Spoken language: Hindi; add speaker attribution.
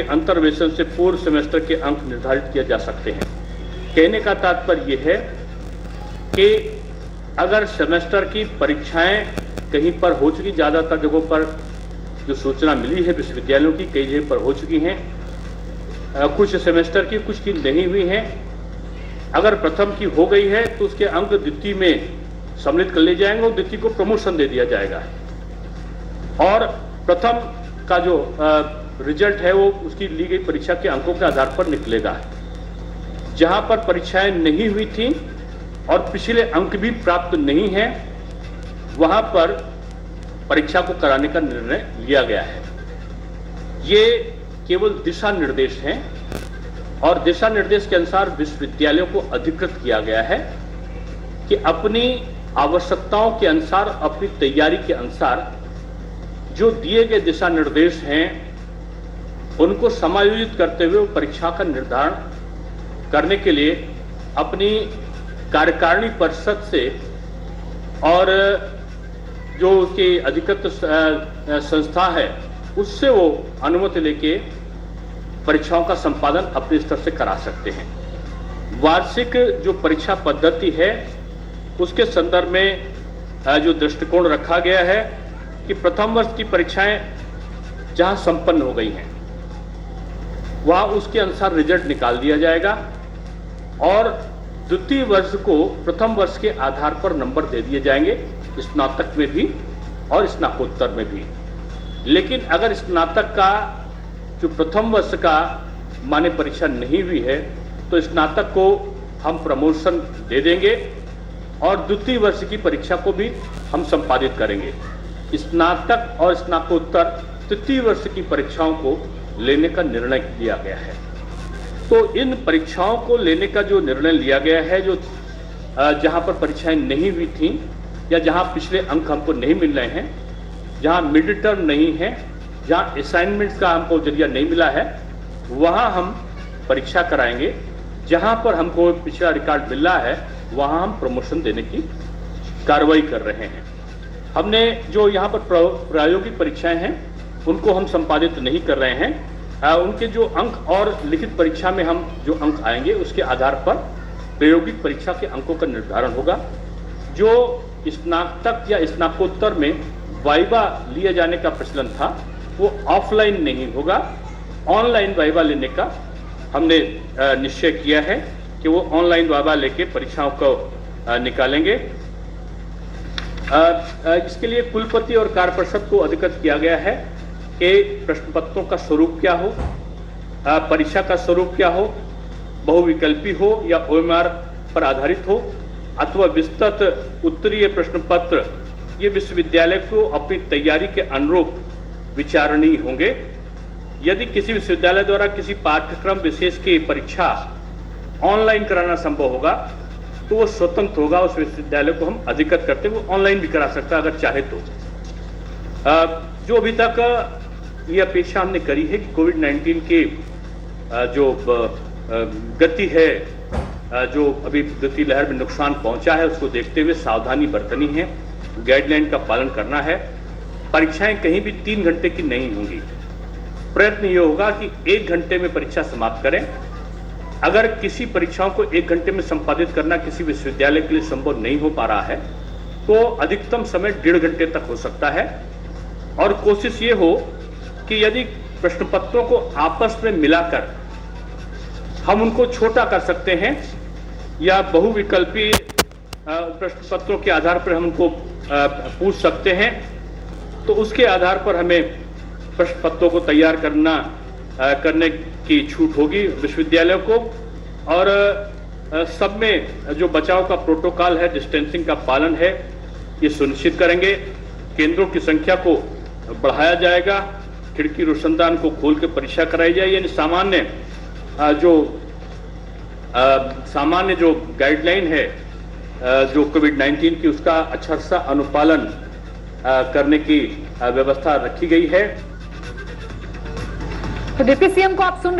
Speaker 1: अंतर्वेशन से पूर्व सेमेस्टर के अंक निर्धारित किए जा सकते हैं। कहने का तात्पर्य यह है कि अगर सेमेस्टर की परीक्षाएं कहीं पर हो चुकी, ज़्यादातर जगहों पर जो सूचना मिली है विश्वविद्यालयों की कई जगह पर हो चुकी हैं, कुछ सेमेस्टर की, कुछ की नहीं हुई हैं। अगर प्रथम की हो गई है तो उसके अंक द्वितीय में सम्मिलित कर लिए जाएंगे और द्वितीय को प्रमोशन दे दिया जाएगा और प्रथम का जो रिजल्ट है वो उसकी ली गई परीक्षा के अंकों के आधार पर निकलेगा। जहां पर परीक्षाएं नहीं हुई थी और पिछले अंक भी प्राप्त नहीं है, वहां पर परीक्षा को कराने का निर्णय लिया गया है। ये केवल दिशा निर्देश हैं और दिशा निर्देश के अनुसार विश्वविद्यालयों को अधिकृत किया गया है कि अपनी आवश्यकताओं के अनुसार, अपनी तैयारी के अनुसार जो दिए गए दिशा निर्देश हैं उनको समायोजित करते हुए परीक्षा का निर्धारण करने के लिए अपनी कार्यकारिणी परिषद से और जो उसकी अधिकृत संस्था है उससे वो अनुमति लेके परीक्षाओं का संपादन अपने स्तर से करा सकते हैं। वार्षिक जो परीक्षा पद्धति है उसके संदर्भ में जो दृष्टिकोण रखा गया है कि प्रथम वर्ष की परीक्षाएं जहां संपन्न हो गई हैं वहां उसके अनुसार रिजल्ट निकाल दिया जाएगा और द्वितीय वर्ष को प्रथम वर्ष के आधार पर नंबर दे दिए जाएंगे, स्नातक में भी और स्नातकोत्तर में भी। लेकिन अगर स्नातक का जो प्रथम वर्ष का मान्य परीक्षा नहीं हुई है तो स्नातक को हम प्रमोशन दे देंगे और द्वितीय वर्ष की परीक्षा को भी हम संपादित करेंगे। स्नातक और स्नातकोत्तर तृतीय वर्ष की परीक्षाओं को लेने का निर्णय लिया गया है। तो इन परीक्षाओं को लेने का जो निर्णय लिया गया है, जो जहां पर परीक्षाएं नहीं हुई थी या जहां पिछले अंक हमको नहीं मिल रहे हैं, जहां मिड टर्म नहीं है, जहां असाइनमेंट्स का हमको जरिया नहीं मिला है, वहां हम परीक्षा कराएंगे। जहां पर हमको पिछला रिकॉर्ड मिल रहा है वहां हम प्रमोशन देने की कार्रवाई कर रहे हैं। हमने जो यहाँ पर प्रायोगिक परीक्षाएं हैं उनको हम संपादित नहीं कर रहे हैं। उनके जो अंक और लिखित परीक्षा में हम जो अंक आएंगे उसके आधार पर प्रायोगिक परीक्षा के अंकों का निर्धारण होगा। जो स्नातक या स्नातकोत्तर में वाइवा लिए जाने का प्रचलन था वो ऑफलाइन नहीं होगा, ऑनलाइन वाइवा लेने का हमने निश्चय किया है कि वो ऑनलाइन वाइवा लेके परीक्षाओं को निकालेंगे। इसके लिए कुलपति और कार्य परिषद को अधिकृत किया गया है कि प्रश्न पत्रों का स्वरूप क्या हो, परीक्षा का स्वरूप क्या हो, बहुविकल्पी हो या OMR पर आधारित हो अथवा विस्तृत उत्तरीय प्रश्न पत्र, ये विश्वविद्यालय को अपनी तैयारी के अनुरूप विचारणीय होंगे। यदि किसी विश्वविद्यालय द्वारा किसी पाठ्यक्रम विशेष की परीक्षा ऑनलाइन कराना संभव होगा तो वो स्वतंत्र होगा, उस विश्वविद्यालय को हम अधिकृत करते वो ऑनलाइन भी करा सकता है अगर चाहे तो। जो अभी तक ये अपेक्षा हमने करी है कि कोविड-19 के जो गति है, जो अभी द्वितीय लहर में नुकसान पहुंचा है उसको देखते हुए सावधानी बरतनी है, गाइडलाइन का पालन करना है। परीक्षाएं कहीं भी 3 घंटे की नहीं होंगी। प्रयत्न ये होगा कि 1 घंटे में परीक्षा समाप्त करें। अगर किसी परीक्षाओं को 1 घंटे में संपादित करना किसी विश्वविद्यालय के लिए संभव नहीं हो पा रहा है तो अधिकतम समय 1.5 घंटे तक हो सकता है। और कोशिश ये हो कि यदि प्रश्न पत्रों को आपस में मिलाकर हम उनको छोटा कर सकते हैं या बहुविकल्पी प्रश्न पत्रों के आधार पर हम उनको पूछ सकते हैं तो उसके आधार पर हमें प्रश्न पत्रों को तैयार करने की छूट होगी विश्वविद्यालयों को। और सब में जो बचाव का प्रोटोकॉल है, डिस्टेंसिंग का पालन है, ये सुनिश्चित करेंगे। केंद्रों की संख्या को बढ़ाया जाएगा, खिड़की रोशनदान को खोल के परीक्षा कराई जाए। यानी सामान्य जो गाइडलाइन है जो कोविड-19 की उसका अच्छा सा अनुपालन करने की व्यवस्था रखी गई है।
Speaker 2: तो डिप्टी सीएम को आप सुन